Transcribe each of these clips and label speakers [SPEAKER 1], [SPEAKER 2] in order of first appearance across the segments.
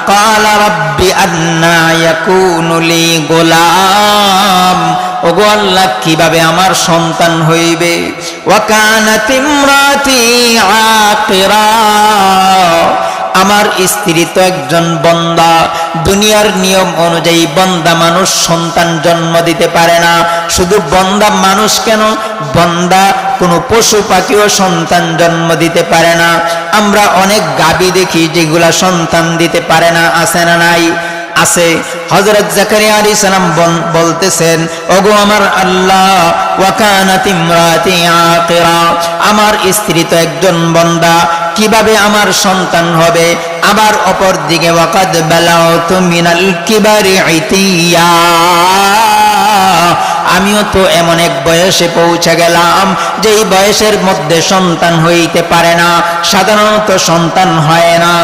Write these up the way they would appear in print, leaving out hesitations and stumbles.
[SPEAKER 1] ক্বালা রাব্বি আন্না ইয়াকুনু লি গোলাম, ওগো আল্লাহ কিভাবে আমার সন্তান হইবে, ওয়া কানাত ইমরাতি আকিরা, আমার স্ত্রী তো একজন বন্দা। দুনিয়ার নিয়ম অনুযায়ী বন্দা মানুষ সন্তান জন্ম দিতে পারে না। শুধু বন্দা মানুষ কেন, বন্দা কোনো পশু পাখিও সন্তান জন্ম দিতে পারে না। আমরা অনেক গাভী দেখি যেগুলা সন্তান দিতে পারে না, আছে না নাই? আছে। হযরত জাকারিয়া আলাইহিস সালাম বলতেছেন, ওগো আমার আল্লাহ, ওয়া কানাত ইমরাতি আকিরা, আমার স্ত্রী তো একজন বন্দা, কিভাবে আমার সন্তান হবে? আবার অপর দিকে ওয়াকাদ বালাউতু মিনাল কিবারি ইতিয়া, আমিও তো এমন এক বয়সে পৌঁছে গেলাম যেই বয়সের মধ্যে সন্তান হইতে পারে না, সাধারণত সন্তান হয় না।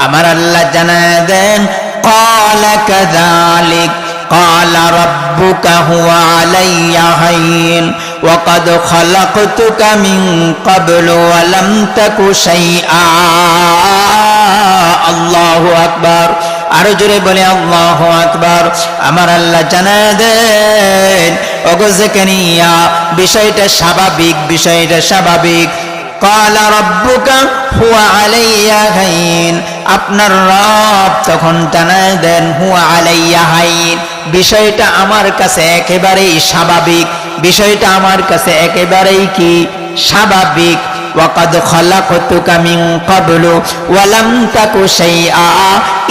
[SPEAKER 1] আমার আল্লাহ জানায় দেন, ক্বালা কাযালিক ক্বালা রাব্বুকা হুয়া আলাইয়া হাইন ওয়া ক্বাদ খালাকতুকা মিন ক্বাবলু ওয়া লাম তাকু শাইআ। আল্লাহু আকবার। আরো জোরে বলে আল্লাহু আকবার। আমার আল্লাহ জানায় দেন, ওগো জাকারিয়া, বিষয়টা স্বাভাবিক, বিষয়টা স্বাভাবিক। ক্বালা রাব্বুকা হুয়া আলাইয়া হাইন, আপনার রব তখন জানায় দেন, হুয়া আলাইয়া হাইন, বিষয়টা আমার কাছে একেবারেই স্বাভাবিক, বিষয়টা আমার কাছে একেবারেই কি স্বাভাবিক। ওয়াকাদ খালাকতুকা মিন ক্বাবলু ওয়া লাম তাকু শাইআ,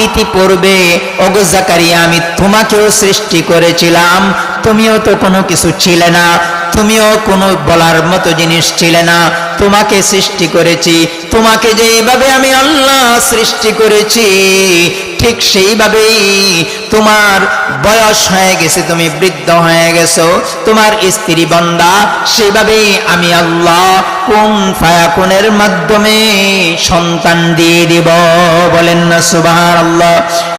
[SPEAKER 1] ইতিপূর্বে ওগো জাকারিয়া আমি তোমাকেও সৃষ্টি করেছিলাম, তুমিও তো কোনো কিছু ছিলে না, তুমিও কোনো বলার মতো জিনিস ছিলে না, তোমাকে সৃষ্টি করেছি। তোমাকে যেভাবে আমি আল্লাহ সৃষ্টি করেছি ঠিক সেইভাবেই তোমার বয়স হয়ে গেছে, তুমি বৃদ্ধ হয়ে গেছো, তোমার স্ত্রী বন্দা, সেইভাবেই আমি আল্লাহ কুন ফায়াকুনের মাধ্যমে সন্তান দিয়ে দিব। বলেন না সুবহানাল্লাহ।